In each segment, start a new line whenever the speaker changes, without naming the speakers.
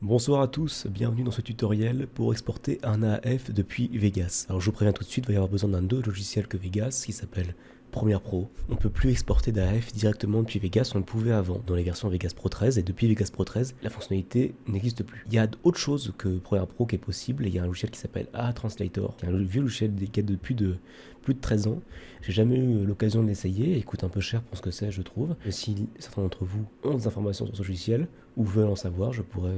Bonsoir à tous, bienvenue dans ce tutoriel pour exporter un AAF depuis Vegas. Alors je vous préviens tout de suite, il va y avoir besoin d'un autre logiciel que Vegas qui s'appelle Premiere Pro. On ne peut plus exporter d'AAF directement depuis Vegas, on le pouvait avant dans les versions Vegas Pro 13 et depuis Vegas Pro 13, la fonctionnalité n'existe plus. Il y a autre chose que Premiere Pro qui est possible, il y a un logiciel qui s'appelle AA Translator, qui est un vieux logiciel qui date de plus de 13 ans. J'ai jamais eu l'occasion de l'essayer, il coûte un peu cher pour ce que c'est je trouve. Et si certains d'entre vous ont des informations sur ce logiciel ou veulent en savoir, je pourrais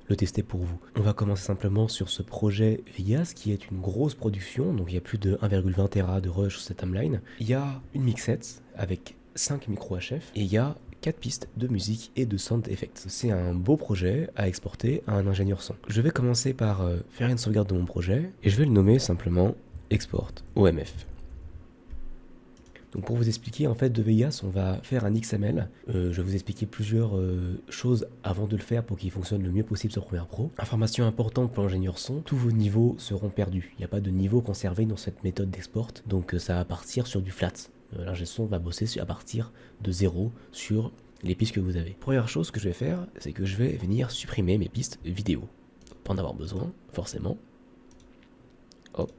le tester pour vous. On va commencer simplement sur ce projet Vegas qui est une grosse production, donc il y a plus de 1,20 Tera de rush sur cette timeline. Il y a une mixette avec 5 micros HF et il y a 4 pistes de musique et de sound effects. C'est un beau projet à exporter à un ingénieur son. Je vais commencer par faire une sauvegarde de mon projet et je vais le nommer simplement Export OMF. Donc pour vous expliquer, en fait, de Vegas, on va faire un XML. Je vais vous expliquer plusieurs choses avant de le faire pour qu'il fonctionne le mieux possible sur Premiere Pro. Information importante pour l'ingénieur son, tous vos niveaux seront perdus. Il n'y a pas de niveau conservé dans cette méthode d'export, donc ça va partir sur du flat. L'ingénieur son va bosser à partir de 0 sur les pistes que vous avez. Première chose que je vais faire, c'est que je vais venir supprimer mes pistes vidéo. Pas en avoir besoin, forcément. Hop.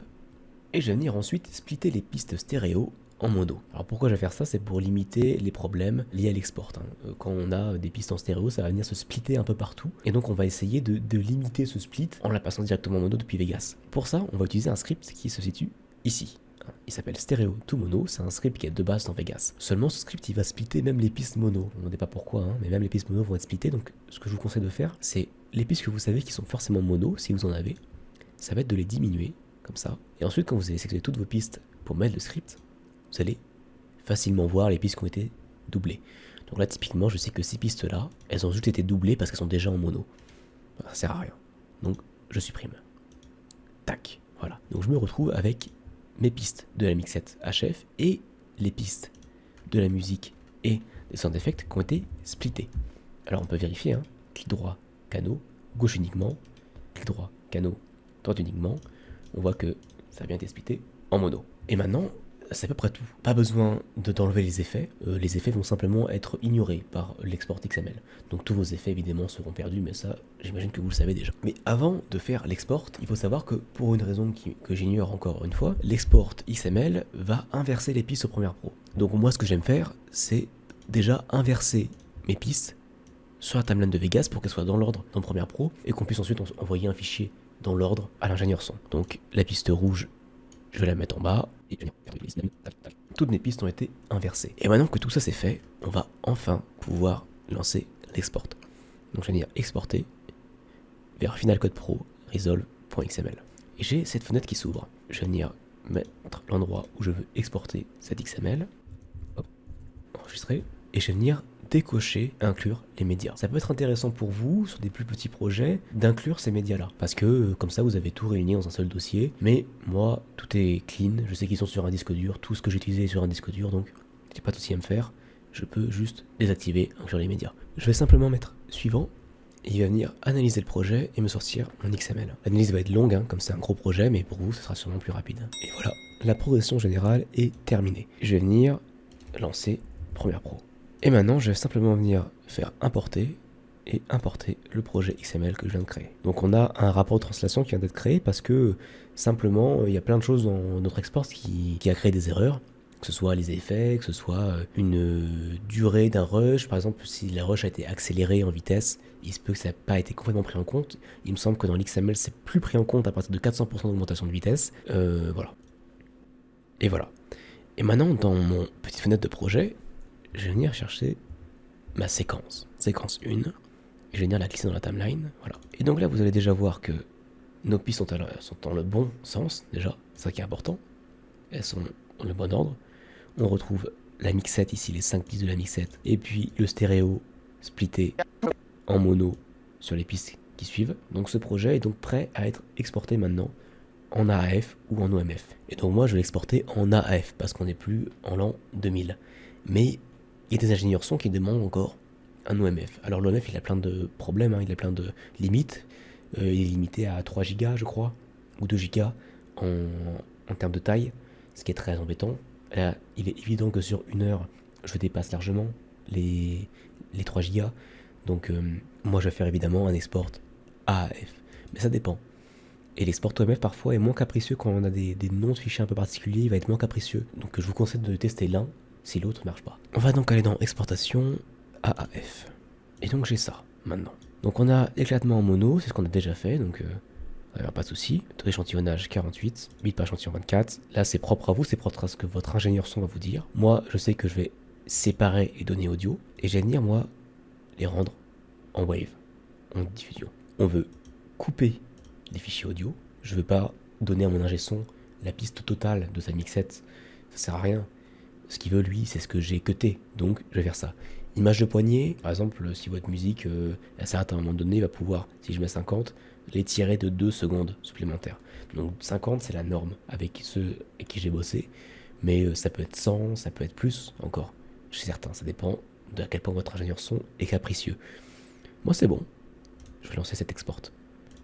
Et je vais venir ensuite splitter les pistes stéréo en mono. Alors pourquoi je vais faire ça? C'est pour limiter les problèmes liés à l'export. Quand on a des pistes en stéréo, ça va venir se splitter un peu partout. Et donc on va essayer de limiter ce split en la passant directement en mono depuis Vegas. Pour ça, on va utiliser un script qui se situe ici. Il s'appelle Stereo to Mono, c'est un script qui est de base dans Vegas. Seulement ce script il va splitter même les pistes mono. On ne sait pas pourquoi, mais même les pistes mono vont être splittées. Donc ce que je vous conseille de faire, c'est les pistes que vous savez qui sont forcément mono, si vous en avez, ça va être de les diminuer, comme ça. Et ensuite quand vous avez sélectionné toutes vos pistes pour mettre le script, vous allez facilement voir les pistes qui ont été doublées. Donc là, typiquement, je sais que ces pistes-là, elles ont juste été doublées parce qu'elles sont déjà en mono. Ça sert à rien. Donc, je supprime. Tac, voilà. Donc, je me retrouve avec mes pistes de la mixette HF et les pistes de la musique et des sound effects qui ont été splittés. Alors, on peut vérifier, clic droit, canot, gauche uniquement, clic droit, canot, droite uniquement. On voit que ça a bien été splitté en mono. Et maintenant, c'est à peu près tout. Pas besoin d'enlever les effets. Les effets vont simplement être ignorés par l'export XML. Donc tous vos effets évidemment seront perdus, mais ça, j'imagine que vous le savez déjà. Mais avant de faire l'export, il faut savoir que pour une raison que j'ignore encore une fois, l'export XML va inverser les pistes au Premiere Pro. Donc moi, ce que j'aime faire, c'est déjà inverser mes pistes sur la timeline de Vegas pour qu'elles soient dans l'ordre dans Premiere Pro et qu'on puisse ensuite envoyer un fichier dans l'ordre à l'ingénieur son. Donc la piste rouge, je vais la mettre en bas. Et toutes mes pistes ont été inversées. Et maintenant que tout ça c'est fait, on va enfin pouvoir lancer l'export. Donc je vais venir exporter vers Final Cut Pro resolve.xml. Et j'ai cette fenêtre qui s'ouvre. Je vais venir mettre l'endroit où je veux exporter cet XML. Hop, enregistrer. Et je vais venir décocher inclure les médias. Ça peut être intéressant pour vous, sur des plus petits projets, d'inclure ces médias-là. Parce que comme ça, vous avez tout réuni dans un seul dossier. Mais moi, tout est clean. Je sais qu'ils sont sur un disque dur. Tout ce que j'ai utilisé est sur un disque dur. Donc, j'ai pas de souci à me faire. Je peux juste désactiver, inclure les médias. Je vais simplement mettre suivant. Et il va venir analyser le projet et me sortir mon XML. L'analyse va être longue, comme c'est un gros projet, mais pour vous, ce sera sûrement plus rapide. Et voilà, la progression générale est terminée. Je vais venir lancer Premiere Pro. Et maintenant, je vais simplement venir faire importer et importer le projet XML que je viens de créer. Donc on a un rapport de translation qui vient d'être créé parce que simplement, il y a plein de choses dans notre export qui a créé des erreurs, que ce soit les effets, que ce soit une durée d'un rush. Par exemple, si la rush a été accélérée en vitesse, il se peut que ça n'ait pas été complètement pris en compte. Il me semble que dans l'XML, c'est plus pris en compte à partir de 400% d'augmentation de vitesse. Voilà. Et voilà. Et maintenant, dans mon petite fenêtre de projet, je vais venir chercher ma séquence 1, et je vais venir la glisser dans la timeline, voilà. Et donc là, vous allez déjà voir que nos pistes sont dans le bon sens, déjà, c'est ça qui est important. Elles sont dans le bon ordre. On retrouve la mixette ici, les 5 pistes de la mixette, et puis le stéréo splitté en mono sur les pistes qui suivent. Donc ce projet est donc prêt à être exporté maintenant en AAF ou en OMF. Et donc moi, je vais l'exporter en AAF, parce qu'on n'est plus en l'an 2000. Mais il y a des ingénieurs son qui demandent encore un OMF. Alors l'OMF, il a plein de problèmes, il a plein de limites. Il est limité à 3 Go, je crois, ou 2 Go en termes de taille, ce qui est très embêtant. Là, il est évident que sur une heure, je dépasse largement les 3 Go. Donc moi, je vais faire évidemment un export AAF. Mais ça dépend. Et l'export OMF parfois est moins capricieux quand on a des noms de fichiers un peu particuliers, il va être moins capricieux. Donc je vous conseille de tester l'un si l'autre ne marche pas. On va donc aller dans exportation AAF. Et donc j'ai ça maintenant. Donc on a éclatement en mono, c'est ce qu'on a déjà fait, donc pas de souci. Taux d'échantillonnage 48, bits par échantillon 24. Là c'est propre à vous, c'est propre à ce que votre ingénieur son va vous dire. Moi je sais que je vais séparer les données audio et je vais venir moi les rendre en wave, en diffusion. On veut couper les fichiers audio. Je veux pas donner à mon ingé son la piste totale de sa mixette, ça sert à rien. Ce qu'il veut lui, c'est ce que j'ai cuté, donc je vais faire ça. Image de poignée, par exemple, si votre musique, elle s'arrête à un moment donné, va pouvoir, si je mets 50, les tirer de 2 secondes supplémentaires. Donc 50, c'est la norme avec ceux avec qui j'ai bossé, mais ça peut être 100, ça peut être plus encore. Je suis certain, ça dépend de à quel point votre ingénieur son est capricieux. Moi, c'est bon. Je vais lancer cet export.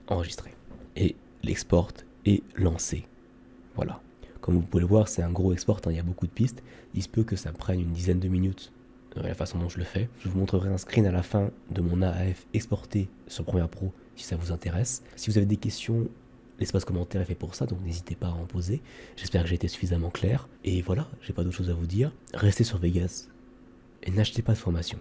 Enregistré. Et l'export est lancé. Voilà. Comme vous pouvez le voir, c'est un gros export, hein, il y a beaucoup de pistes. Il se peut que ça prenne une dizaine de minutes la façon dont je le fais. Je vous montrerai un screen à la fin de mon AAF exporté sur Premiere Pro si ça vous intéresse. Si vous avez des questions, l'espace commentaire est fait pour ça, donc n'hésitez pas à en poser. J'espère que j'ai été suffisamment clair. Et voilà, j'ai pas d'autre chose à vous dire. Restez sur Vegas et n'achetez pas de formation.